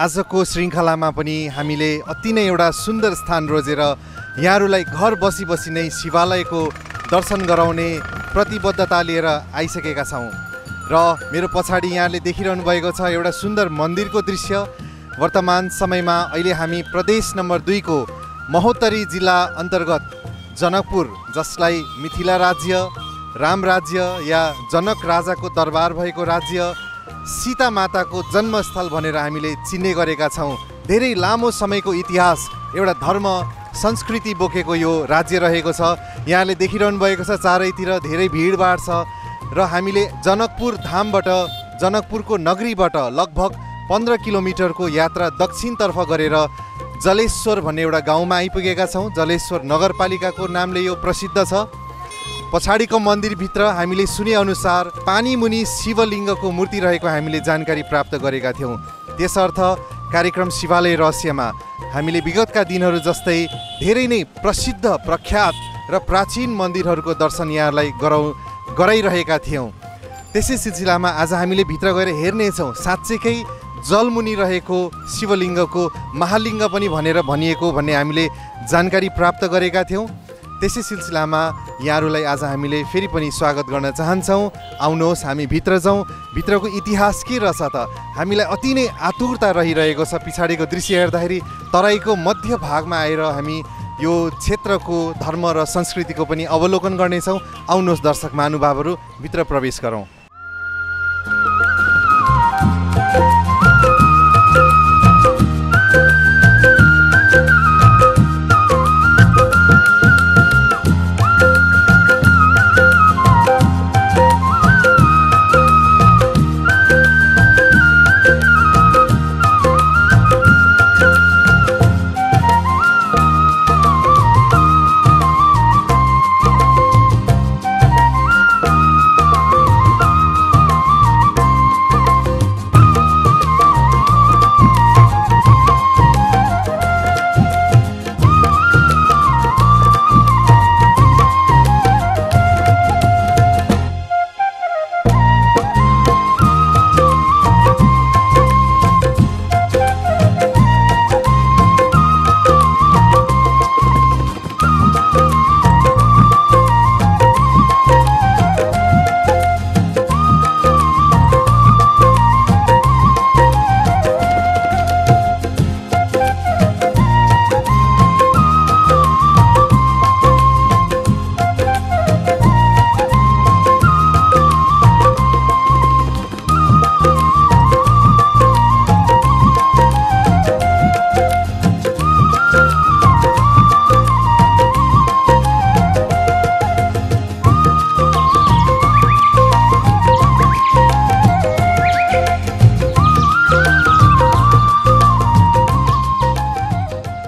आजको श्रृङ्खलामा पनि हामीले अति नै एउटा सुन्दर स्थान रोजेर यहाँहरूलाई घर बसी बसी नै शिवालयको दर्शन गराउने प्रतिबद्धता लिएर आइसकेका छौँ र मेरो पछाडि यहाँले देखिरहनु भएको छ एउटा सुन्दर मन्दिरको दृश्य। वर्तमान समयमा अहिले हामी प्रदेश नम्बर 2 को महोत्तरी जिल्ला अन्तर्गत जनकपुर, जसलाई मिथिला राज्य, राम राज्य या जनक राजाको दरबार भएको राज्य, सीता माताको जन्मस्थल भनेर हामीले चिन्ने गरेका छौँ। धेरै लामो समयको इतिहास, एउटा धर्म संस्कृति बोकेको यो राज्य रहेको छ। यहाँले देखिरहनु भएको छ चारैतिर धेरै भिडभाड छ र हामीले जनकपुर धामबाट, जनकपुरको नगरीबाट लगभग 15 किलोमिटरको यात्रा दक्षिणतर्फ गरेर जलेश्वर भन्ने एउटा गाउँमा आइपुगेका छौँ। जलेश्वर नगरपालिकाको नामले यो प्रसिद्ध छ। पछाडिको मन्दिरभित्र हामीले सुनेअनुसार पानीमुनि शिवलिङ्गको मूर्ति रहेको हामीले जानकारी प्राप्त गरेका थियौँ। त्यसर्थ कार्यक्रम शिवालय रहस्यमा हामीले विगतका दिनहरू जस्तै धेरै नै प्रसिद्ध, प्रख्यात र प्राचीन मन्दिरहरूको दर्शन यहाँलाई गराइरहेका थियौँ। त्यसै सिलसिलामा आज हामीले भित्र गएर हेर्नेछौँ साँच्चैकै जलमुनि रहेको शिवलिङ्गको महालिङ्ग पनि भनेर भनिएको भन्ने हामीले जानकारी प्राप्त गरेका थियौँ। त्यसै सिलसिलामा यहाँहरूलाई आज हामीले फेरि पनि स्वागत गर्न चाहन्छौँ। आउनुहोस् हामी भित्र जाउँ। भित्रको इतिहास के रहेछ त हामीलाई अति नै आतुरता रहिरहेको छ। पछाडिको दृश्य हेर्दाखेरि तराईको मध्य भागमा आएर हामी यो क्षेत्रको धर्म र संस्कृतिको पनि अवलोकन गर्नेछौँ। आउनुहोस् दर्शक महानुभावहरू, भित्र प्रवेश गरौँ।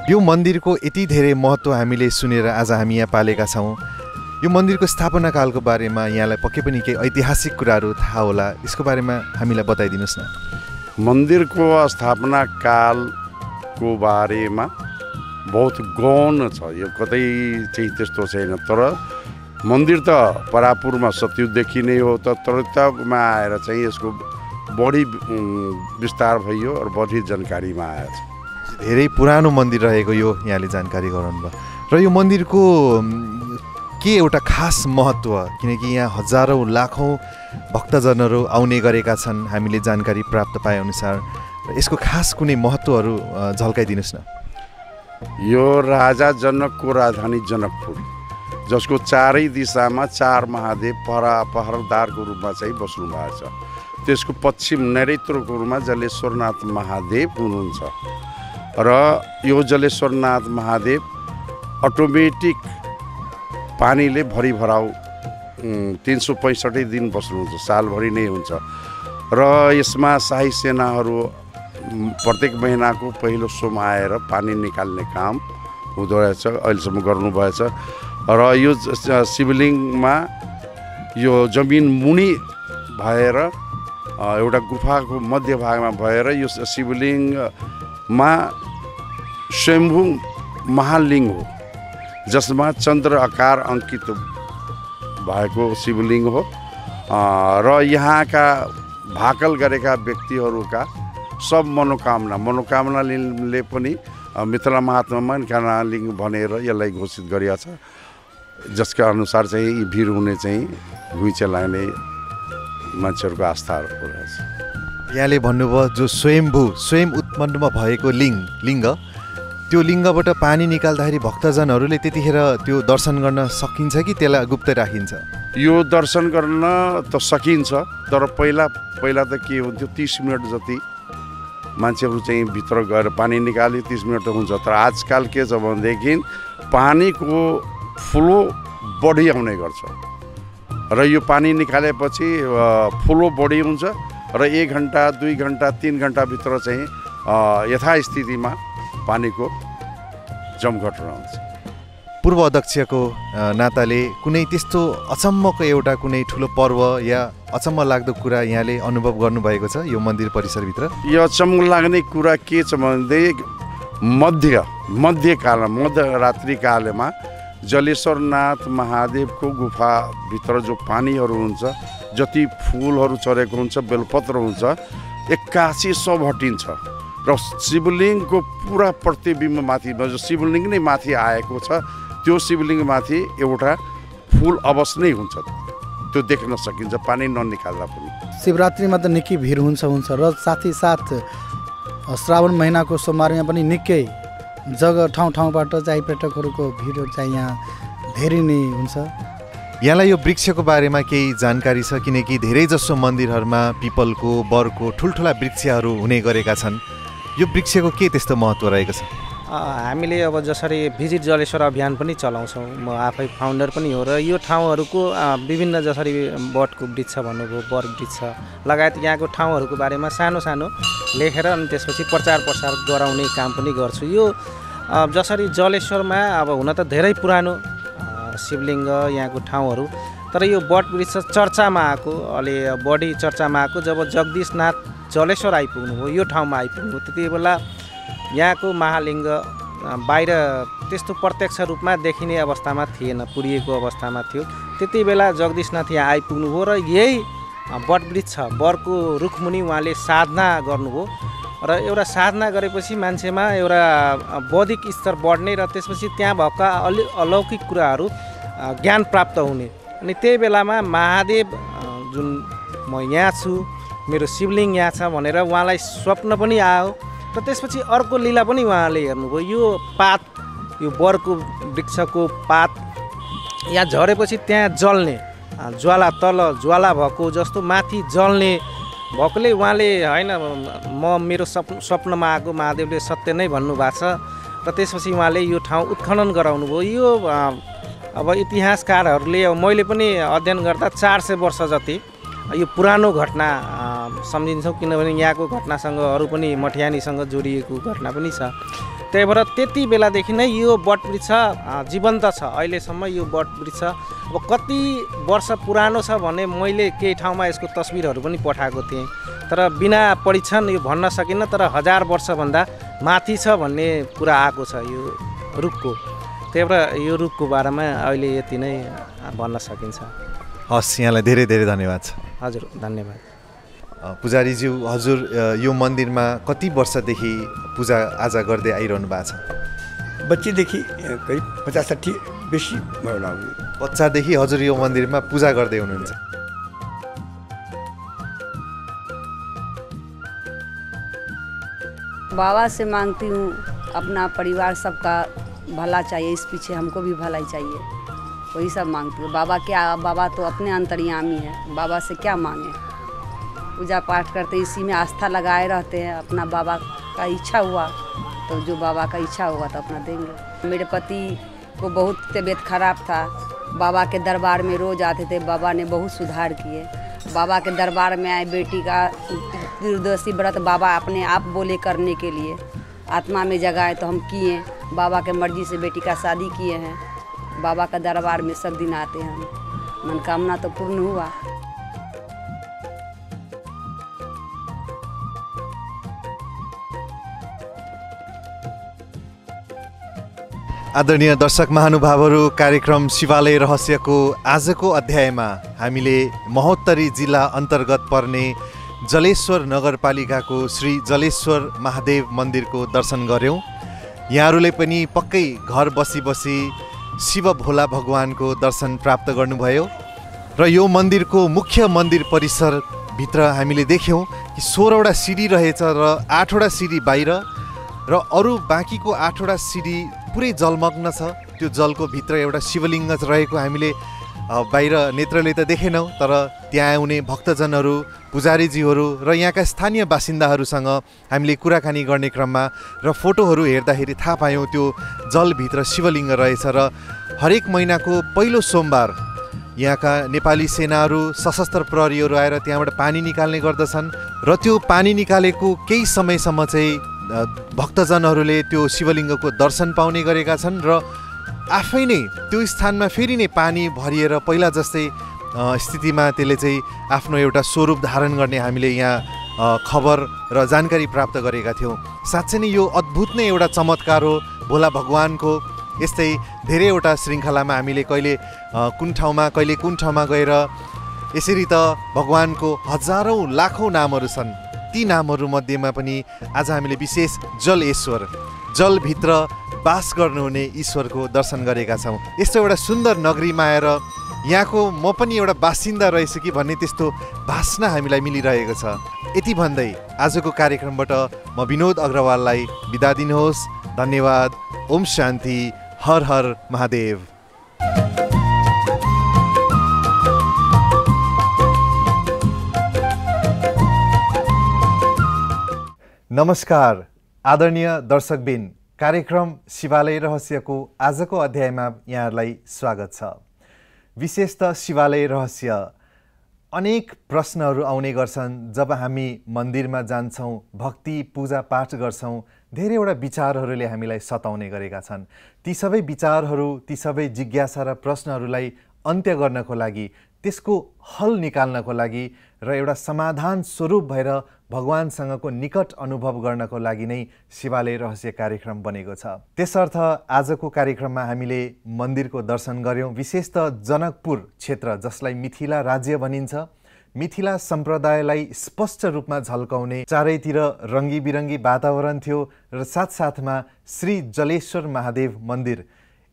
यो मन्दिरको यति धेरै महत्त्व हामीले सुनेर आज हामी यहाँ पालेका छौँ। यो मन्दिरको स्थापना कालको बारेमा यहाँलाई पक्कै पनि केही ऐतिहासिक कुराहरू थाहा होला, यसको बारेमा हामीलाई बताइदिनुहोस् न। मन्दिरको स्थापना कालको बारेमा बहुत गौण छ, यो कतै चाहिँ त्यस्तो छैन। तर मन्दिर त परापुरमा सतयुगदेखि नै हो, तर त्रेतायुगमा आएर चाहिँ यसको बढी विस्तार भयो र बढी जानकारीमा आएछ। धेरै पुरानो मन्दिर रहेको यो यहाँले जानकारी गराउनु भयो। र यो मन्दिरको के एउटा खास महत्त्व, किनकि यहाँ हजारौँ लाखौँ भक्तजनहरू आउने गरेका छन् हामीले जानकारी प्राप्त पाएअनुसार। र यसको खास कुनै महत्त्वहरू झल्काइदिनुहोस् न। यो राजा जनकको राजधानी जनकपुर, जसको चारै दिशामा 4 महादेव पहरादारको रूपमा चाहिँ बस्नु भएको छ। त्यसको पश्चिम नैऋत्यको रूपमा जलेश्वरनाथ महादेव हुनुहुन्छ र यो जलेश्वरनाथ महादेव अटोमेटिक पानीले भरिभराउ 365 दिन बस्नुहुन्छ, सालभरि नै हुन्छ। र यसमा शाही सेनाहरू प्रत्येक महिनाको पहिलो सोम आएर पानी निकाल्ने काम हुँदो रहेछ, अहिलेसम्म गर्नुभएछ। र यो शिवलिङ्गमा यो जमिन मुनि भएर एउटा गुफाको मध्य भागमा भएर यो शिवलिङ्गमा स्वयम्भू महालिङ्ग हो, जसमा चन्द्र आकार अंकित भएको शिवलिङ्ग हो। र यहाँका भाकल गरेका व्यक्तिहरूका सब मनोकामनाले पनि मिथिला महात्मामा कानालिङ भनेर यसलाई घोषित गरिएको छ, जसका अनुसार चाहिँ यी भिड हुने चाहिँ घुइँचे लाग्ने मान्छेहरूको आस्थाहरूको रहेछ। यहाँले भन्नुभयो जो स्वयं उत्पन्नमा भएको लिङ्ग त्यो लिङ्गबाट पानी निकाल्दाखेरि भक्तजनहरूले त्यतिखेर त्यो दर्शन गर्न सकिन्छ कि त्यसलाई गुप्त राखिन्छ? यो दर्शन गर्न त सकिन्छ, तर पहिला त के हुन्थ्यो 30 मिनट जति मान्छेहरू चाहिँ भित्र गएर पानी निकाल्यो, 30 मिनट हुन्छ। तर आजकल के छ भनेदेखि पानीको फ्लो बढी आउने गर्छ र यो पानी निकालेपछि फ्लो बढी हुन्छ र 1 घन्टा 2 घन्टा 3 घन्टाभित्र चाहिँ यथास्थितिमा पानीको जमघट रहन्छ। पूर्व अध्यक्षको नाताले कुनै त्यस्तो अचम्मको एउटा कुनै ठुलो पर्व या अचम्म लाग्दो कुरा यहाँले अनुभव गर्नुभएको छ यो मन्दिर परिसरभित्र? यो अचम्म लाग्ने कुरा के छ भनेदेखि मध्यरात्रि कालमा जलेश्वरनाथ महादेवको गुफाभित्र जो पानीहरू हुन्छ, जति फुलहरू चढेको हुन्छ, बेलपत्र हुन्छ, 8100 हटिन्छ र शिवलिङ्गको पुरा प्रतिबिम्ब माथि जो शिवलिङ्ग नै माथि आएको छ त्यो शिवलिङ्गमाथि एउटा फुल अवश्य नै हुन्छ, त्यो देख्न सकिन्छ पानी ननिकाल्दा पनि। शिवरात्रिमा त निकै भिड हुन्छ र साथ श्रावण महिनाको सोमबारमा पनि निकै ठाउँबाट चाहिँ पर्यटकहरूको भिडहरू चाहिँ यहाँ धेरै नै हुन्छ। यहाँलाई यो वृक्षको बारेमा केही जानकारी छ? किनकि धेरै जसो मन्दिरहरूमा पिपलको, बरको ठुल्ठुला वृक्षहरू हुने गरेका छन्, यो वृक्षको के त्यस्तो महत्त्व रहेको छ? हामीले अब जसरी भिजिट जलेश्वर अभियान पनि चलाउँछौँ, म आफै फाउन्डर पनि हो र यो ठाउँहरूको विभिन्न जसरी बटको वृक्ष भन्नुभयो, बर वृक्ष लगायत यहाँको ठाउँहरूको बारेमा सानो लेखेर अनि त्यसपछि प्रचार प्रसार गराउने काम पनि गर्छु। यो जसरी जलेश्वरमा अब हुन त धेरै पुरानो शिवलिङ्ग यहाँको ठाउँहरू, तर यो बट वृक्ष चर्चामा आएको, अलि बढी चर्चामा आएको जब जगदीशनाथ जलेश्वर आइपुग्नुभयो, यो ठाउँमा आइपुग्नु, त्यति बेला यहाँको महालिङ्ग बाहिर त्यस्तो प्रत्यक्ष रूपमा देखिने अवस्थामा थिएन, पुरिएको अवस्थामा थियो। त्यति बेला जगदीशनाथ यहाँ आइपुग्नुभयो र यही बटवृक्ष बरको रुखमुनि उहाँले साधना गर्नुभयो र एउटा साधना गरेपछि मान्छेमा एउटा बौद्धिक स्तर बढ्ने र त्यसपछि त्यहाँ भएका अलौकिक कुराहरू ज्ञान प्राप्त हुने। अनि त्यही बेलामा महादेव जुन म यहाँ छु, मेरो शिवलिङ्ग यहाँ छ भनेर उहाँलाई स्वप्न पनि आयो र त्यसपछि अर्को लीला पनि उहाँले हेर्नुभयो। यो पात, यो बरको वृक्षको पात यहाँ झरेपछि त्यहाँ जल्ने ज्वाला, तल ज्वाला भएको जस्तो माथि जल्ने भएकोले उहाँले होइन मेरो स्वप्नमा आएको महादेवले सत्य नै भन्नुभएको छ र त्यसपछि उहाँले यो ठाउँ उत्खनन गराउनु भयो। यो अब इतिहासकारहरूले मैले पनि अध्ययन गर्दा 400 वर्ष जति यो पुरानो घटना सम्झिन्छौँ, किनभने यहाँको घटनासँग अरू पनि मठियानीसँग जोडिएको घटना पनि छ। त्यही भएर त्यति बेलादेखि नै यो बटवृक्ष जीवन्त छ अहिलेसम्म। यो बटवृक्ष अब कति वर्ष पुरानो छ भने मैले केही ठाउँमा यसको तस्बिरहरू पनि पठाएको थिएँ, तर बिना परीक्षण यो भन्न सकिनँ। तर 1000 वर्षभन्दा माथि छ भन्ने कुरा आएको छ यो रुखको। त्यही भएर यो रुखको बारेमा अहिले यति नै भन्न सकिन्छ। हस्, यहाँलाई धेरै धेरै धन्यवाद छ। हजुर, धन्यवाद। पुजारीज्यू, हजुर यो मन्दिरमा कति वर्षदेखि पूजा आजा गर्दै आइरहनु भएको छ? बच्चेदेखि करिब 50-60 बेसी भयो होला। बच्चादेखि हजुर यो मन्दिरमा पूजा गर्दै हुनुहुन्छ? बाबा से मांगती हूँ अपना परिवार सबका भला चाहिए, इस पीछे हमको भी भलाई चाहिए, वही सब मांगती हूँ। बाबा क्या, बाबा तो अपने अंतर्यामी है, बाबा से क्या मांगे। पूजा पाठ करते इसी में आस्था लगाए रहते हैं। अपना बाबा का इच्छा हुआ तो जो बाबा का इच्छा होगा तो अपना देंगे। मेरे पति को बहुत तबीयत खराब था, बाबा के दरबार में रोज़ आते थे, बाबा ने बहुत सुधार किए। बाबा के दरबार में आए, बेटी का त्रिदोषी व्रत बाबा अपने आप बोले करने के लिए, आत्मा में जगाए तो हम किए। बाबा के मर्जी से बेटी का शादी किए हैं। बाबा का दरबार में सब दिन आते हैं, मनोकामना तो पूर्ण हुआ। आदरणीय दर्शक महानुभावहरू, कार्यक्रम शिवालय रहस्यको आजको अध्यायमा हामीले महोत्तरी जिल्ला अन्तर्गत पर्ने जलेश्वर नगरपालिकाको श्री जलेश्वर महादेव मन्दिरको दर्शन गऱ्यौँ। यहाँहरूले पनि पक्कै घर बसी बसी शिव भोला भगवानको दर्शन प्राप्त गर्नुभयो। र यो मन्दिरको मुख्य मन्दिर परिसरभित्र हामीले देख्यौँ कि 16वटा सिडी रहेछ र 8वटा सिडी बाहिर र अरू बाँकीको 8वटा सिडी पुरै जलमग्न छ। त्यो जलको भित्र एउटा शिवलिङ्ग रहेको हामीले बाहिर नेत्रले त देखेनौँ, तर त्यहाँ आउने भक्तजनहरू, पुजारीजीहरू र यहाँका स्थानीय बासिन्दाहरूसँग हामीले कुराकानी गर्ने क्रममा र फोटोहरू हेर्दाखेरि थाहा पायौँ त्यो जलभित्र शिवलिङ्ग रहेछ। र हरेक महिनाको पहिलो सोमबार यहाँका नेपाली सेनाहरू, सशस्त्र प्रहरीहरू आएर त्यहाँबाट पानी निकाल्ने गर्दछन् र त्यो पानी निकालेको केही समयसम्म चाहिँ भक्तजनहरूले त्यो शिवलिङ्गको दर्शन पाउने गरेका छन् र आफै नै त्यो स्थानमा फेरि नै पानी भरिएर पहिला जस्तै स्थितिमा त्यसले चाहिँ आफ्नो एउटा स्वरूप धारण गर्ने हामीले यहाँ खबर र जानकारी प्राप्त गरेका थियौँ। साँच्चै नै यो अद्भुत नै एउटा चमत्कार हो भोला भगवानको। यस्तै धेरैवटा श्रृङ्खलामा हामीले कहिले कुन ठाउँमा गएर यसरी त भगवानको हजारौँ लाखौँ नामहरू छन्। ती नामहरू मध्येमा पनि आज हामीले विशेष जलेश्वर, जलभित्र बास गर्नुहुने ईश्वरको दर्शन गरेका छौँ। यस्तो एउटा सुन्दर नगरीमा आएर यहाँको म पनि एउटा बासिन्दा रहेछु कि भन्ने त्यस्तो भासना हामीलाई मिलिरहेको छ। यति भन्दै आजको कार्यक्रमबाट म विनोद अग्रवाललाई बिदा दिनुहोस्। धन्यवाद। ओम शान्ति। हर हर महादेव। नमस्कार आदरणीय दर्शकबिन, कार्यक्रम शिवालय रहस्यको आजको अध्यायमा यहाँहरूलाई स्वागत छ। विशेष त शिवालय रहस्य अनेक प्रश्नहरू आउने गर्छन् जब हामी मन्दिरमा जान्छौँ, भक्ति पूजा पाठ गर्छौँ। धेरैवटा विचारहरूले हामीलाई सताउने गरेका छन्। ती सबै विचारहरू, ती सबै जिज्ञासा र प्रश्नहरूलाई अन्त्य गर्नको लागि, त्यसको हल निकाल्नको लागि र एउटा समाधान स्वरूप भएर भगवानसँगको निकट अनुभव गर्नको लागि नै शिवालय रहस्य कार्यक्रम बनेको छ। त्यसर्थ आजको कार्यक्रममा हामीले मन्दिरको दर्शन गऱ्यौँ। विशेष त जनकपुर क्षेत्र, जसलाई मिथिला राज्य भनिन्छ, मिथिला सम्प्रदायलाई स्पष्ट रूपमा झल्काउने चारैतिर रङ्गी बिरङ्गी वातावरण थियो र साथसाथमा श्री जलेश्वर महादेव मन्दिर,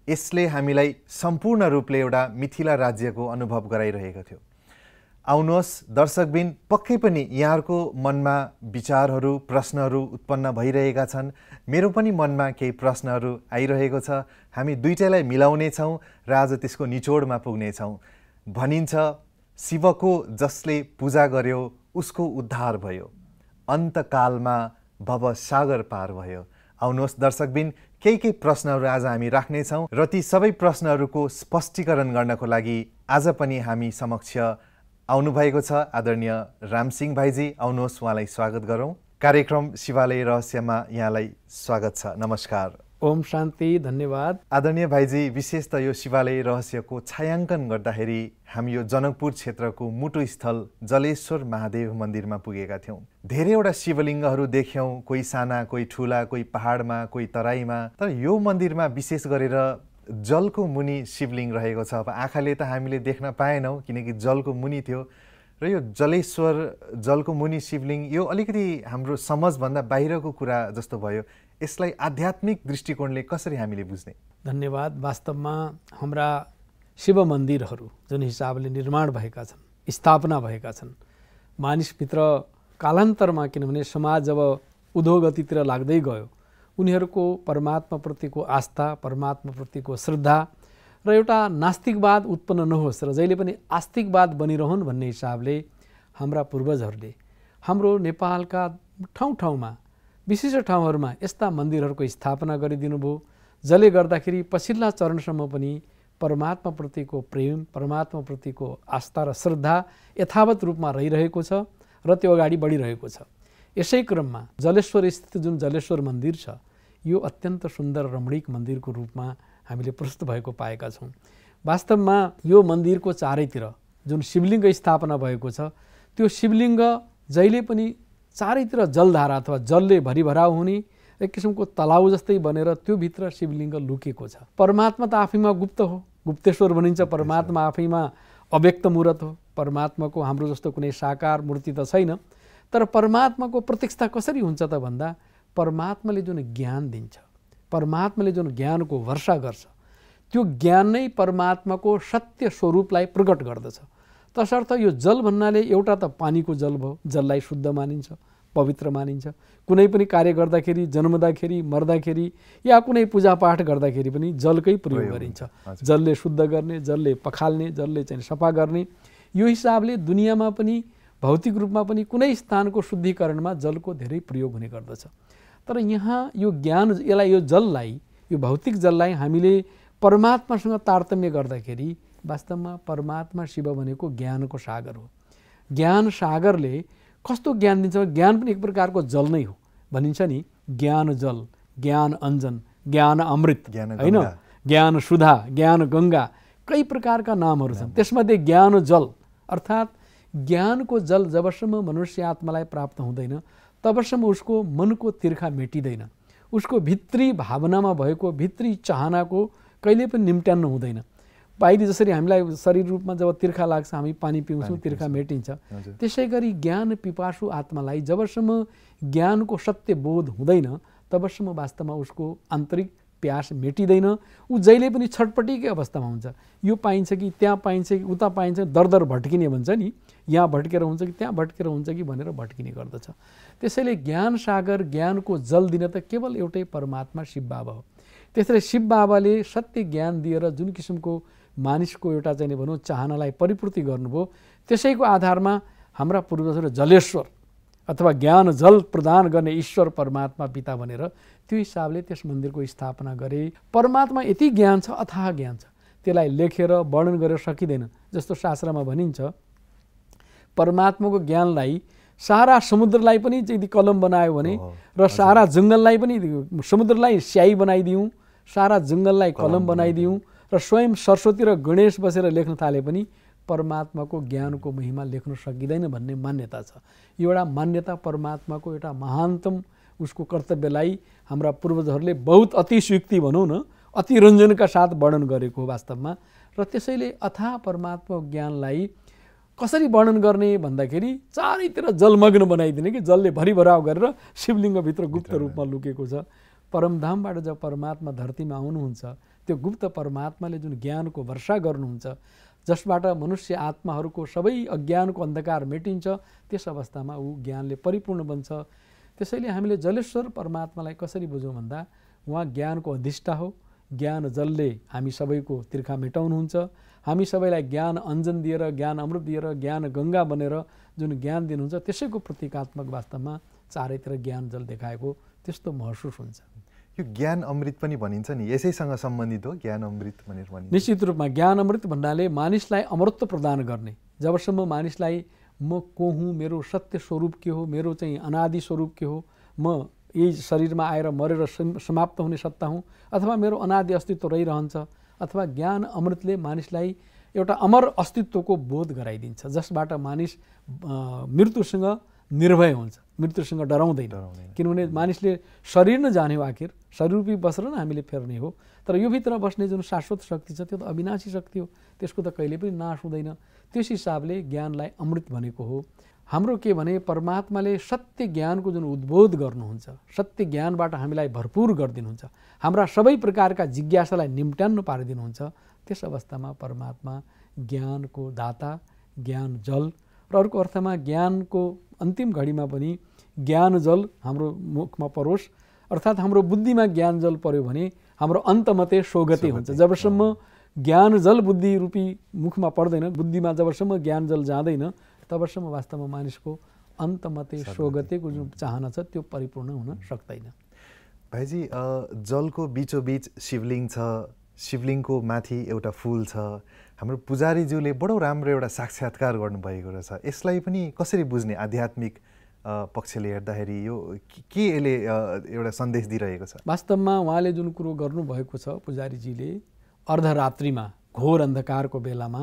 यसले हामीलाई सम्पूर्ण रूपले एउटा मिथिला राज्यको अनुभव गराइरहेको थियो। आउनुहोस् दर्शकबिन, पक्कै पनि यहाँहरूको मनमा विचारहरू, प्रश्नहरू उत्पन्न भइरहेका छन्। मेरो पनि मनमा केही प्रश्नहरू आइरहेको छ। हामी दुईटैलाई मिलाउनेछौँ र आज त्यसको निचोडमा पुग्नेछौँ। भनिन्छ शिवको जसले पूजा गर्यो उसको उद्धार भयो, अन्तकालमा भव सागर पार भयो। आउनुहोस् दर्शकबिन, केही प्रश्नहरू आज हामी राख्नेछौँ र ती सबै प्रश्नहरूको स्पष्टीकरण गर्नको लागि आज पनि हामी समक्ष आउनुभएको छ आदरणीय रामसिंह भाइजी। आउनुहोस्, उहाँलाई स्वागत गरौँ। कार्यक्रम शिवालय रहस्यमा यहाँलाई स्वागत छ। नमस्कार। ओम शान्ति। धन्यवाद आदरणीय भाइजी। विशेष त यो शिवालय रहस्यको छायाङ्कन गर्दाखेरि हामी यो जनकपुर क्षेत्रको मुटु स्थल जलेश्वर महादेव मन्दिरमा पुगेका थियौँ। धेरैवटा शिवलिङ्गहरू देख्यौँ, कोही साना, कोही ठुला, कोही पहाडमा, कोही तराईमा। तर यो मन्दिरमा विशेष गरेर जलको मुनि शिवलिङ्ग रहेको छ। अब आँखाले त हामीले देख्न पाएनौँ किनकि जलको मुनि थियो र यो जलेश्वर, जलको मुनि शिवलिङ्ग, यो अलिकति हाम्रो समझभन्दा बाहिरको कुरा जस्तो भयो। यसलाई आध्यात्मिक दृष्टिकोणले कसरी हामीले बुझ्ने? धन्यवाद। वास्तवमा हाम्रा शिव मन्दिरहरू जुन हिसाबले निर्माण भएका छन्, स्थापना भएका छन्, मानिसभित्र कालान्तरमा, किनभने समाज जब उधोगतितिर लाग्दै गयो, उनीहरूको परमात्माप्रतिको आस्था, परमात्माप्रतिको श्रद्धा र एउटा नास्तिकवाद उत्पन्न नहोस् र जहिले पनि आस्तिकवाद बनिरहन् भन्ने हिसाबले हाम्रा पूर्वजहरूले हाम्रो नेपालका ठाउँ-ठाउँमा, विशिष्ट ठाउँहरूमा यस्ता मन्दिरहरूको स्थापना गरिदिनु भयो, जसले गर्दाखेरि पछिल्ला चरणसम्म पनि परमात्माप्रतिको प्रेम, परमात्माप्रतिको आस्था र श्रद्धा यथावत रूपमा रहिरहेको छ र त्यो अगाडि बढिरहेको छ। यसै क्रममा जलेश्वर स्थित जुन जलेश्वर मन्दिर छ, यो अत्यन्त सुन्दर रमणीक मन्दिरको रूपमा हामीले प्रस्तुत भएको पाएका छौँ। वास्तवमा यो मन्दिरको चारैतिर जुन शिवलिङ्ग स्थापना भएको छ, त्यो शिवलिङ्ग जहिले पनि चारैतिर जलधारा अथवा जलले भरिभराउ हुने एक किसिमको तलाउ जस्तै बनेर त्यो भित्र शिवलिङ्ग लुकेको छ। परमात्मा त आफैमा गुप्त हो, गुप्तेश्वर भनिन्छ। परमात्मा आफैमा अव्यक्त मूर्त हो। परमात्माको हाम्रो जस्तो कुनै साकार मूर्ति त छैन। तर परमात्माको प्रत्यक्षता कसरी हुन्छ त भन्दा परमात्माले जुन ज्ञान दिन्छ, परमात्माले जुन ज्ञानको वर्षा गर्छ, त्यो ज्ञान नै परमात्माको सत्य स्वरूपलाई प्रकट गर्दछ। तसर्थ यो जल भन्नाले एउटा त पानीको जल भयो, जललाई शुद्ध मानिन्छ, पवित्र मानिन्छ। कुनै पनि कार्य गर्दाखेरि, जन्मदाखेरि, मर्दाखेरि या कुनै पूजापाठ गर्दाखेरि पनि जलकै प्रयोग गरिन्छ। जलले शुद्ध गर्ने, जलले पखाल्ने, जलले चाहिँ सफा गर्ने। यो हिसाबले दुनियाँमा पनि भौतिक रूपमा पनि कुनै स्थानको शुद्धिकरणमा जलको धेरै प्रयोग हुने गर्दछ। तर यहाँ यो ज्ञान, यो जललाई, यो भौतिक जललाई हामीले परमात्मासँग तारतम्य गर्दाखेरि वास्तवमा परमात्मा शिव भनेको ज्ञानको सागर हो। ज्ञान सागरले कस्तो ज्ञान दिन्छ? ज्ञान पनि एक प्रकारको जल नै हो। भनिन्छ नि ज्ञान जल, ज्ञान अञ्जन, ज्ञान अमृत, होइन? ज्ञान सुधा, ज्ञान गङ्गा, कई प्रकारका नामहरू छन्। त्यसमध्ये ज्ञान जल अर्थात् ज्ञानको जल जबसम्म मनुष्य आत्मालाई प्राप्त हुँदैन तबसम्म उसको मनको तिर्खा मेटिँदैन, उसको भित्री भावनामा भएको भित्री चाहनाको कहिले पनि निम्त्याउनु हुँदैन। बाहिरी जसरी हामीलाई शरीर रूपमा जब तिर्खा लाग्छ हामी पानी पिउँछौँ, तिर्खा मेटिन्छ, त्यसै गरी ज्ञान पिपासु आत्मालाई जबसम्म ज्ञानको सत्य बोध हुँदैन तबसम्म वास्तवमा उसको आन्तरिक प्यास मेटिँदैन। ऊ जहिले पनि छटपटीकै अवस्थामा हुन्छ। यो पाइन्छ कि त्यहाँ पाइन्छ कि उता पाइन्छ, दर दर भट्किने भन्छ नि, यहाँ भट्केर हुन्छ कि त्यहाँ भट्केर हुन्छ कि भनेर भट्किने गर्दछ। त्यसैले ज्ञान सागर, ज्ञानको जल दिन त केवल एउटै परमात्मा शिव बाबा हो। त्यसैले शिव बाबाले सत्य ज्ञान दिएर जुन किसिमको मानिसको एउटा चाहिँ भनौँ चाहनालाई परिपूर्ति गर्नुभयो, त्यसैको आधारमा हाम्रा पूर्वजहरू जलेश्वर अथवा ज्ञान जल प्रदान गर्ने ईश्वर परमात्मा पिता भनेर त्यो हिसाबले त्यस मन्दिरको स्थापना गरे। परमात्मा यति ज्ञान छ, अथाह ज्ञान छ, त्यसलाई लेखेर वर्णन गरेर सकिँदैन। जस्तो शास्त्रमा भनिन्छ परमात्माको ज्ञानलाई सारा समुद्रलाई पनि यदि कलम बनायो भने र सारा जङ्गललाई पनि, समुद्रलाई स्याही बनाइदिउँ, सारा जङ्गललाई कलम बनाइदिउँ र स्वयं सरस्वती र गणेश बसेर लेख्न थाले पनि परमात्माको ज्ञानको महिमा लेख्न सकिँदैन भन्ने मान्यता छ। यो एउटा मान्यता परमात्माको एउटा महानतम उसको कर्तव्यलाई हाम्रा पूर्वजहरूले बहुत अतिशयुक्ति भनौँ न, अतिरञ्जनका साथ वर्णन गरेको हो वास्तवमा। र त्यसैले अथाह परमात्मा ज्ञानलाई कसरी वर्णन गर्ने भन्दाखेरि चारैतिर जलमग्न बनाइदिने कि जलले भरिभराव गरेर शिवलिङ्गभित्र गुप्त रूपमा लुकेको छ। परमधामबाट जब परमात्मा धरतीमा आउनुहुन्छ त्यो गुप्त परमात्माले जुन ज्ञानको वर्षा गर्नुहुन्छ जसबाट मनुष्य आत्माहरूको सबै अज्ञानको अन्धकार मेटिन्छ, त्यस अवस्थामा ऊ ज्ञानले परिपूर्ण बन्छ। त्यसैले हामीले जलेश्वर परमात्मालाई कसरी बुझौँ भन्दा उहाँ ज्ञानको अधिष्ठा हो। ज्ञान जलले हामी सबैको तिर्खा मेटाउनुहुन्छ, हामी सबैलाई ज्ञान अञ्जन दिएर, ज्ञान अमृत दिएर, ज्ञान गङ्गा बनेर जुन ज्ञान दिनुहुन्छ त्यसैको प्रतीकात्मक वास्तवमा चारैतिर ज्ञान जल देखाएको त्यस्तो महसुस हुन्छ। यो ज्ञान अमृत पनि भनिन्छ नि, यसैसँग सम्बन्धित हो ज्ञान अमृत भनेर भनिन्छ? निश्चित रूपमा ज्ञान अमृत भन्नाले मानिसलाई अमरत्व प्रदान गर्ने। जबसम्म मानिसलाई म को हुँ, मेरो सत्य स्वरूप के हो, मेरो चाहिँ अनादि स्वरूप के हो, म यही शरीरमा आएर मरेर समाप्त हुने सत्ता हुँ अथवा मेरो अनादि अस्तित्व रहिरहन्छ, अथवा ज्ञान अमृतले मानिसलाई एउटा अमर अस्तित्वको बोध गराइदिन्छ जसबाट मानिस मृत्युसँग निर्भय हुन्छ, मृत्युसँग डराउँदैन। किनभने मानिसले शरीर न जाने हो, आखिर शरीररूपी बसेर न हामीले फेर्ने हो। तर यो भित्र बस्ने जुन शाश्वत शक्ति छ त्यो त अविनाशी शक्ति हो, त्यसको त कहिले पनि नाश हुँदैन। त्यस हिसाबले ज्ञानलाई अमृत भनेको हो। हाम्रो के भने परमात्माले सत्य ज्ञानको जुन उद्बोध गर्नुहुन्छ, सत्य ज्ञानबाट हामीलाई भरपूर गरिदिनुहुन्छ, हाम्रा सबै प्रकारका जिज्ञासालाई निम्त्याउन पारिदिनुहुन्छ। त्यस अवस्थामा परमात्मा ज्ञानको दाता, ज्ञान जल र अर्को अर्थमा ज्ञानको अन्तिम घडीमा पनि ज्ञान जल हाम्रो मुखमा परोस्, अर्थात् हाम्रो बुद्धिमा ज्ञान जल पर्यो भने हाम्रो अन्तमते सोगति हुन्छ। जबसम्म ज्ञान जल बुद्धि रूपी मुखमा पर्दैन, बुद्धिमा जबसम्म ज्ञान जल जाँदैन तबसम्म वास्तवमा मानिसको अन्तमते सोगतेको जुन चाहना छ त्यो परिपूर्ण हुन सक्दैन। भाइजी, जलको बिचोबिच शिवलिङ्ग छ, शिवलिङ्गको माथि एउटा फुल छ। हाम्रो पुजारीज्यूले बडो राम्रो एउटा साक्षात्कार गर्नुभएको रहेछ। यसलाई पनि कसरी बुझ्ने आध्यात्मिक पक्षले हेर्दाखेरि यो के यसले एउटा सन्देश दिइरहेको छ? वास्तवमा उहाँले जुन कुरो गर्नुभएको छ पुजारीजीले, अर्धरात्रिमा घोर अन्धकारको बेलामा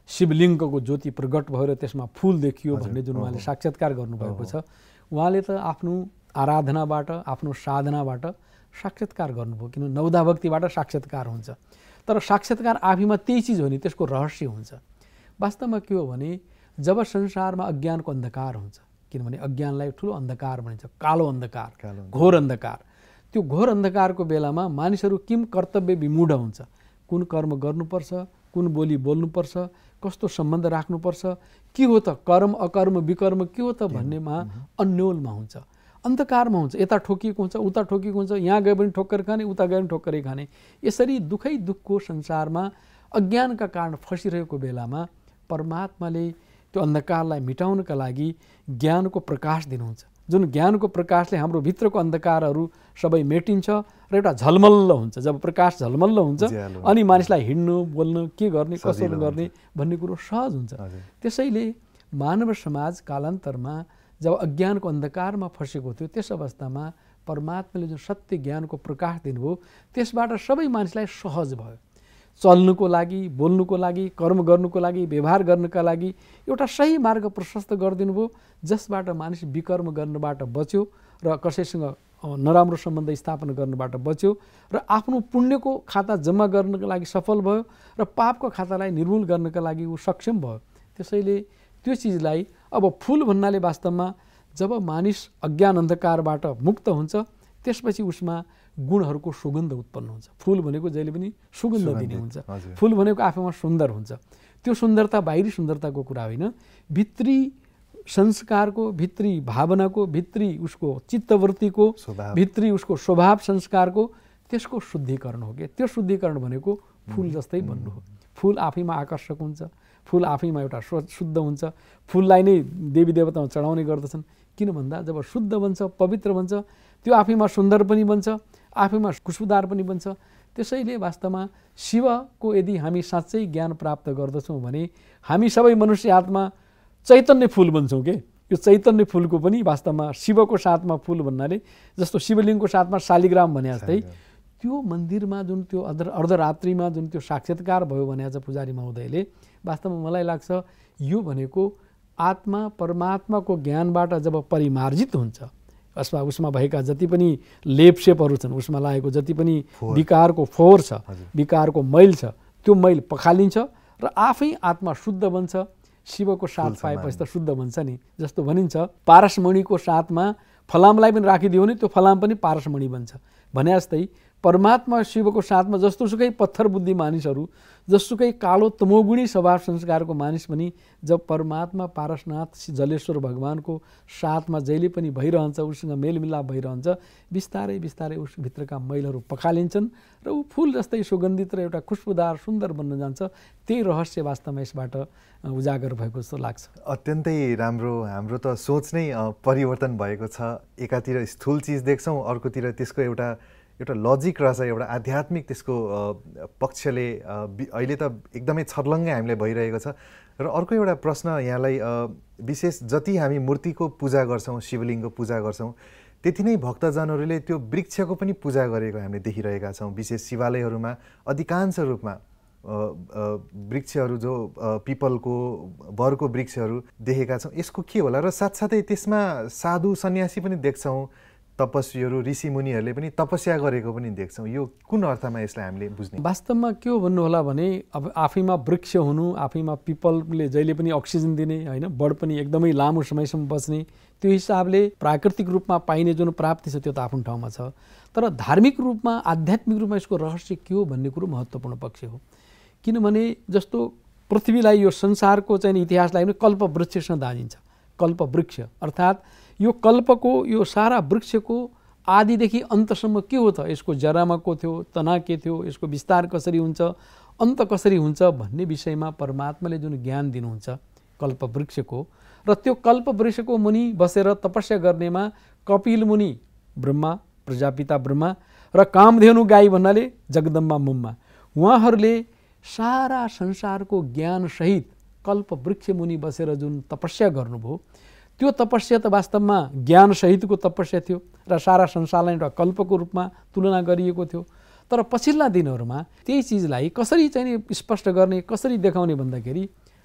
शिवलिङ्गको ज्योति प्रकट भएर त्यसमा फुल देखियो भन्ने जुन उहाँले साक्षात्कार गर्नुभएको छ, उहाँले त आफ्नो आराधनाबाट, आफ्नो साधनाबाट साक्षात्कार गर्नुभयो। किन नवधा भक्तिबाट साक्षात्कार हुन्छ, तर साक्षात्कार आफैमा त्यही चिज हो नि, त्यसको रहस्य हुन्छ। वास्तवमा के हो भने जब संसारमा अज्ञानको अन्धकार हुन्छ, किनभने अज्ञानलाई ठुलो अन्धकार भनिन्छ, कालो अन्धकार, घोर अन्धकार। त्यो घोर अन्धकारको बेलामा मानिसहरू किम कर्तव्य विमूढ हुन्छ, कुन कर्म गर्नुपर्छ, कुन बोली बोल्नुपर्छ, कस्तो सम्बन्ध राख्नुपर्छ, के हो त कर्म अकर्म विकर्म के हो त भन्नेमा अन्योलमा हुन्छ, अन्धकारमा हुन्छ। यता ठोकिएको हुन्छ, उता ठोकिएको हुन्छ, यहाँ गयो भने ठोक्कर खाने, उता गयो भने ठोक्करै खाने। यसरी दुःखै दुःखको संसारमा अज्ञानका कारण फसिरहेको बेलामा परमात्माले त्यो अन्धकारलाई मिटाउनका लागि ज्ञानको प्रकाश दिनुहुन्छ, जुन ज्ञानको प्रकाशले हाम्रो भित्रको अन्धकारहरू सबै मेटिन्छ र एउटा झलमल्ल हुन्छ। जब प्रकाश झलमल्ल हुन्छ अनि मानिसलाई हिँड्नु बोल्नु के गर्ने कसो गर्ने भन्ने कुरो सहज हुन्छ। त्यसैले मानव समाज कालान्तरमा जब अज्ञानको अन्धकारमा फसेको थियो त्यस अवस्थामा परमात्माले जुन सत्य ज्ञानको प्रकाश दिनुभयो त्यसबाट सबै मानिसलाई सहज भयो। चल्नुको लागि, बोल्नुको लागि, कर्म गर्नुको लागि, व्यवहार गर्नुका लागि एउटा सही मार्ग प्रशस्त गरिदिनु भयो, जसबाट मानिस विकर्म गर्नबाट बच्यो र कसैसँग नराम्रो सम्बन्ध स्थापना गर्नबाट बच्यो र आफ्नो पुण्यको खाता जम्मा गर्नको लागि सफल भयो र पापको खातालाई निर्मूल गर्नका लागि ऊ सक्षम भयो। त्यसैले त्यो चिजलाई अब फुल भन्नाले वास्तवमा जब मानिस अज्ञान अन्धकारबाट मुक्त हुन्छ त्यसपछि उसमा गुणहरूको सुगन्ध उत्पन्न हुन्छ। फुल भनेको जहिले पनि सुगन्ध दिने हुन्छ। फुल भनेको आफैमा सुन्दर हुन्छ। त्यो सुन्दरता बाहिरी सुन्दरताको कुरा होइन, भित्री संस्कारको, भित्री भावनाको, भित्री उसको चित्तवृत्तिको, भित्री उसको स्वभाव संस्कारको त्यसको शुद्धिकरण हो। क्या त्यो शुद्धिकरण भनेको फुल जस्तै बन्नु हो। फुल आफैमा आकर्षक हुन्छ, फुल आफैमा एउटा शुद्ध हुन्छ। फुललाई नै देवी देवतामा चढाउने गर्दछन्। किन भन्दा जब शुद्ध बन्छ, पवित्र बन्छ, त्यो आफैमा सुन्दर पनि बन्छ, आफैमा खुशबुदार पनि बन्छ। त्यसैले वास्तवमा शिवको यदि हामी साँच्चै ज्ञान प्राप्त गर्दछौँ भने हामी सबै मनुष्य आत्मा चैतन्य फुल बन्छौँ। के यो चैतन्य फुलको पनि वास्तवमा शिवको साथमा फुल भन्नाले जस्तो शिवलिङ्गको साथमा शालिग्राम भने जस्तै त्यो मन्दिरमा जुन त्यो अर्धरात्रिमा जुन त्यो साक्षात्कार भयो भने आज पुजारी महोदयले, वास्तवमा मलाई लाग्छ यो भनेको आत्मा परमात्माको ज्ञानबाट जब परिमार्जित हुन्छ, उसमा भएका जति पनि लेपसेपहरू छन्, उसमा लागेको जति पनि विकारको फोहोर छ, विकारको मैल छ, त्यो मैल पखालिन्छ र आफै आत्मा शुद्ध बन्छ। शिवको साथ पाएपछि त शुद्ध बन्छ नि। जस्तो भनिन्छ पारसमणिको साथमा फलामलाई पनि राखिदियो भने त्यो फलाम पनि पारसमणि बन्छ भने जस्तै परमात्मा शिवको साथमा जस्तोसुकै पत्थर बुद्धि मानिसहरू, जस्तोसुकै कालो तमोगुणी स्वभाव संस्कारको मानिस पनि जब परमात्मा पारसनाथ जलेश्वर भगवानको साथमा जहिले पनि भइरहन्छ, उसँग मेलमिलाप भइरहन्छ, बिस्तारै बिस्तारै उसभित्रका मैलहरू पखालिन्छन् र ऊ फुल जस्तै सुगन्धित र एउटा खुशबुदार सुन्दर बन्न जान्छ। त्यही रहस्य वास्तवमा यसबाट उजागर भएको जस्तो लाग्छ। अत्यन्तै राम्रो। हाम्रो त सोच नै परिवर्तन भएको छ। एकातिर स्थूल चिज देख्छौँ, अर्कोतिर त्यसको एउटा लजिक रहेछ, एउटा आध्यात्मिक त्यसको पक्षले अहिले त एकदमै छर्लङ्गै हामीलाई भइरहेको छ। र अर्को एउटा प्रश्न यहाँलाई, विशेष जति हामी मूर्तिको पूजा गर्छौँ, शिवलिङ्गको पूजा गर्छौँ, त्यति नै भक्तजनहरूले त्यो वृक्षको पनि पूजा गरेको हामीले देखिरहेका छौँ। विशेष शिवालयहरूमा अधिकांश रूपमा वृक्षहरू जो पिपलको, बरको वृक्षहरू देखेका छौँ। यसको के होला? र साथसाथै त्यसमा साधु सन्यासी पनि देख्छौँ, तपस्वीहरू ऋषिमुनिहरूले पनि तपस्या गरेको पनि देख्छौँ। यो कुन अर्थमा यसलाई हामीले बुझ्ने? वास्तवमा के हो भन्नु होला भने अब आफैमा वृक्ष हुनु, आफैमा पिपलले जहिले पनि अक्सिजन दिने होइन, बड पनि एकदमै लामो समयसम्म बच्ने, त्यो हिसाबले प्राकृतिक रूपमा पाइने जुन प्राप्ति छ त्यो त आफ्नो ठाउँमा छ। तर धार्मिक रूपमा, आध्यात्मिक रूपमा यसको रहस्य के हो भन्ने कुरो महत्त्वपूर्ण पक्ष हो। किनभने जस्तो पृथ्वीलाई, यो संसारको चाहिँ इतिहासलाई पनि कल्प वृक्षसँग दानिन्छ। कल्प वृक्ष अर्थात् यो कल्पको, यो सारा वृक्षको आदिदेखि अन्तसम्म के हो त, यसको जरामा को थियो, तना के थियो, यसको विस्तार कसरी हुन्छ, अन्त कसरी हुन्छ भन्ने विषयमा परमात्माले जुन ज्ञान दिनुहुन्छ कल्प वृक्षको, र त्यो कल्प वृक्षको मुनि बसेर तपस्या गर्नेमा कपिल मुनि ब्रह्मा, प्रजापिता ब्रह्मा र कामधेनु गाई भन्नाले जगदम्बा मुम्मा, उहाँहरूले सारा संसारको ज्ञानसहित कल्प वृक्ष मुनि बसेर जुन तपस्या गर्नुभयो त्यो तपस्या त वास्तवमा ज्ञानसहितको तपस्या थियो र सारा संसारलाई एउटा कल्पको रूपमा तुलना गरिएको थियो। तर पछिल्ला दिनहरूमा त्यही चिजलाई कसरी चाहिँ स्पष्ट गर्ने, कसरी देखाउने भन्दाखेरि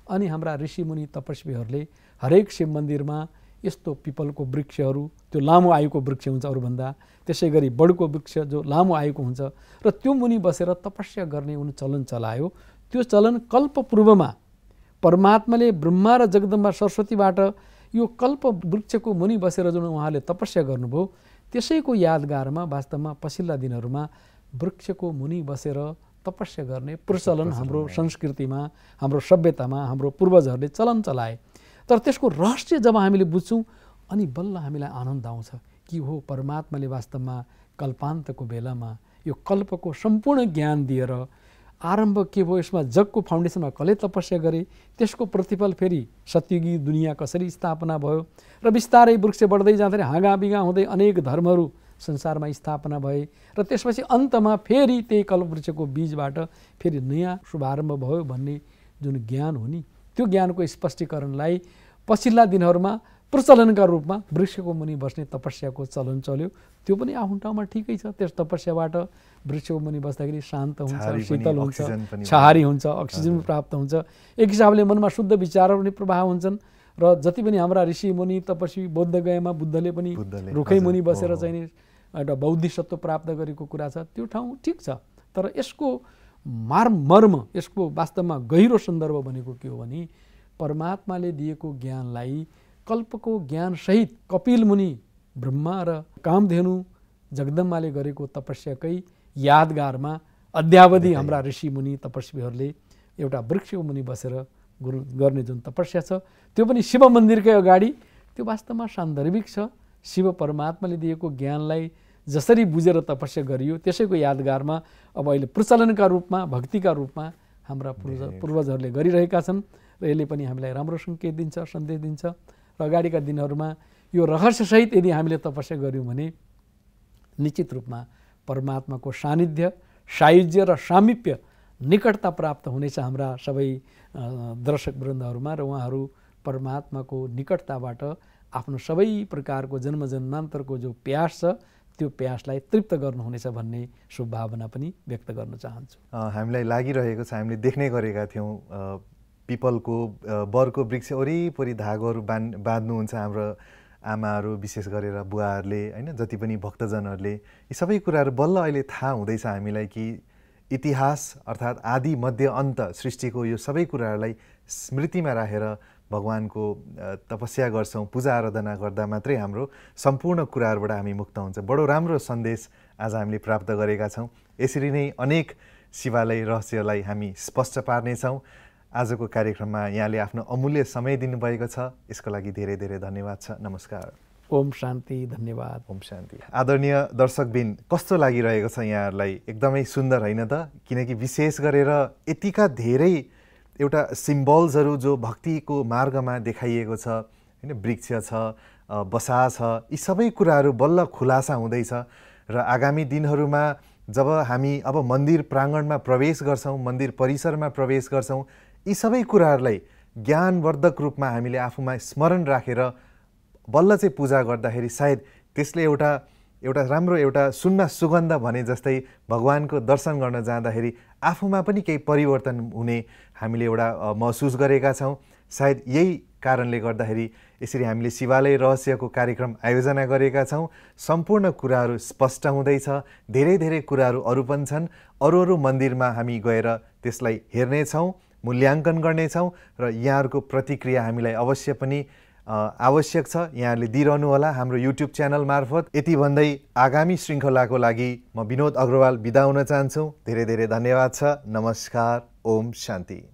अनि हाम्रा ऋषिमुनि तपस्वीहरूले हरेक शिव मन्दिरमा यस्तो पिपलको वृक्षहरू, त्यो लामो आयुको वृक्ष हुन्छ अरूभन्दा, त्यसै गरी बडको वृक्ष जो लामो आयुको हुन्छ र त्यो मुनि बसेर तपस्या गर्ने उनी चलन चलायो। त्यो चलन कल्प पूर्वमा परमात्माले ब्रह्मा र जगदम्बा सरस्वतीबाट यो कल्प वृक्षको मुनि बसेर जुन उहाँले तपस्या गर्नुभयो त्यसैको यादगारमा वास्तवमा पछिल्ला दिनहरूमा वृक्षको मुनि बसेर तपस्या गर्ने प्रचलन हाम्रो संस्कृतिमा, हाम्रो सभ्यतामा हाम्रो पूर्वजहरूले चलन चलाए। तर त्यसको रहस्य जब हामीले बुझ्छौँ अनि बल्ल हामीलाई आनन्द आउँछ कि हो परमात्माले वास्तवमा कल्पान्तको बेलामा यो कल्पको सम्पूर्ण ज्ञान दिएर आरम्भ के भयो, यसमा जगको फाउन्डेसनमा कसले तपस्या गरे, त्यसको प्रतिफल फेरि सत्ययुगी दुनियाँ कसरी स्थापना भयो र बिस्तारै वृक्ष बढ्दै जाँदाखेरि हाँगाबिगा हुँदै अनेक धर्महरू संसारमा स्थापना भए र त्यसपछि अन्तमा फेरि त्यही कल्पवृक्षको बीजबाट फेरि नयाँ शुभारम्भ भयो भन्ने जुन ज्ञान हो नि, त्यो ज्ञानको स्पष्टीकरणलाई पछिल्ला दिनहरूमा प्रचलनका रूपमा वृक्षको मुनि बस्ने तपस्याको चलन चल्यो। त्यो पनि आफ्नो ठाउँमा ठिकै छ। त्यस तपस्याबाट वृक्षको मुनि बस्दाखेरि शान्त हुन्छ, शीतल हुन्छ, छहारी हुन्छ, अक्सिजन प्राप्त हुन्छ, एक हिसाबले मनमा शुद्ध विचारहरू पनि प्रवाह हुन्छन् र जति पनि हाम्रा ऋषि मुनि तपस्वी बोद्धगयामा बुद्धले पनि रुखै मुनि बसेर चाहिँ एउटा बौद्धिसत्व प्राप्त गरेको कुरा छ, त्यो ठाउँ ठिक छ। तर यसको मर्म, यसको वास्तवमा गहिरो सन्दर्भ भनेको के हो भने परमात्माले दिएको ज्ञानलाई कल्पको ज्ञानसहित कपिल मुनि ब्रह्मा र कामधेनु जगदम्बाले गरेको तपस्याकै यादगारमा अद्यावधि हाम्रा ऋषि मुनि तपस्वीहरूले एउटा वृक्षको मुनि बसेर गर्ने जुन तपस्या छ त्यो पनि शिव मन्दिरकै अगाडि, त्यो वास्तवमा सान्दर्भिक छ। शिव परमात्माले दिएको ज्ञानलाई जसरी बुझेर तपस्या गरियो त्यसैको यादगारमा अब अहिले प्रचलनका रूपमा, भक्तिका रूपमा हाम्रा पूर्वजहरूले गरिरहेका छन् र यसले पनि हामीलाई राम्रो सङ्केत दिन्छ, सन्देश दिन्छ। र अगाडिका दिनहरूमा यो रहस्यसहित यदि हामीले तपस्या गऱ्यौँ भने निश्चित रूपमा परमात्माको सानिध्य, सायुज्य र सामिप्य निकटता प्राप्त हुनेछ हाम्रा सबै दर्शक वृन्दहरूमा र उहाँहरू परमात्माको निकटताबाट आफ्नो सबै प्रकारको जन्म जन्मान्तरको जो प्यास छ त्यो प्यासलाई तृप्त गर्नुहुनेछ भन्ने शुभभावना पनि व्यक्त गर्न चाहन्छु। हामीलाई लागिरहेको छ, हामीले देख्ने गरेका थियौँ पिपलको बरको वृक्ष वरिपरि धागोहरू बाँध्नुहुन्छ हाम्रो आमाहरू, विशेष गरेर बुवाहरूले होइन, जति पनि भक्तजनहरूले। यी सबै कुराहरू बल्ल अहिले थाहा हुँदैछ हामीलाई कि इतिहास अर्थात् आदि मध्य अन्त सृष्टिको यो सबै कुराहरूलाई स्मृतिमा राखेर भगवानको तपस्या गर्छौँ, पूजा आराधना गर्दा मात्रै हाम्रो सम्पूर्ण कुराहरूबाट हामी मुक्त हुन्छ। बडो राम्रो सन्देश आज हामीले प्राप्त गरेका छौँ। यसरी नै अनेक शिवालय रहस्यलाई हामी स्पष्ट पार्नेछौँ। आजको कार्यक्रममा यहाँले आफ्नो अमूल्य समय दिनुभएको छ, यसको लागि धेरै धेरै धन्यवाद छ। नमस्कार। ओम शान्ति। धन्यवाद। ओम शान्ति। आदरणीय दर्शकबिन, कस्तो लागिरहेको छ यहाँहरूलाई? एकदमै सुन्दर होइन त? किनकि विशेष गरेर यतिका धेरै एउटा सिम्बल्सहरू जो भक्तिको मार्गमा देखाइएको छ होइन, वृक्ष छ, बसा छ, यी सबै कुराहरू बल्ल खुलासा हुँदैछ र आगामी दिनहरूमा जब हामी अब मन्दिर प्राङ्गणमा प्रवेश गर्छौँ, मन्दिर परिसरमा प्रवेश गर्छौँ, यी सबै कुराहरूलाई ज्ञानवर्धक रूपमा हामीले आफूमा स्मरण राखेर बल्ल चाहिँ पूजा गर्दाखेरि सायद त्यसले एउटा राम्रो एउटा सुन्न सुगन्ध भने जस्तै भगवानको दर्शन गर्न जाँदाखेरि आफूमा पनि केही परिवर्तन हुने हामीले एउटा महसुस गरेका छौँ। सायद यही कारणले गर्दाखेरि यसरी हामीले शिवालय रहस्यको कार्यक्रम आयोजना गरेका छौँ। सम्पूर्ण कुराहरू स्पष्ट हुँदैछ, धेरै धेरै कुराहरू अरू पनि छन्। अरू मन्दिरमा हामी गएर त्यसलाई हेर्नेछौँ, मूल्याङ्कन गर्नेछौँ र यहाँहरूको प्रतिक्रिया हामीलाई अवश्य पनि आवश्यक छ, यहाँहरूले दिइरहनु होला हाम्रो युट्युब च्यानल मार्फत। यति भन्दै आगामी श्रृङ्खलाको लागि म विनोद अग्रवाल बिदा हुन चाहन्छु। धेरै धेरै धन्यवाद छ। नमस्कार। ओम शान्ति।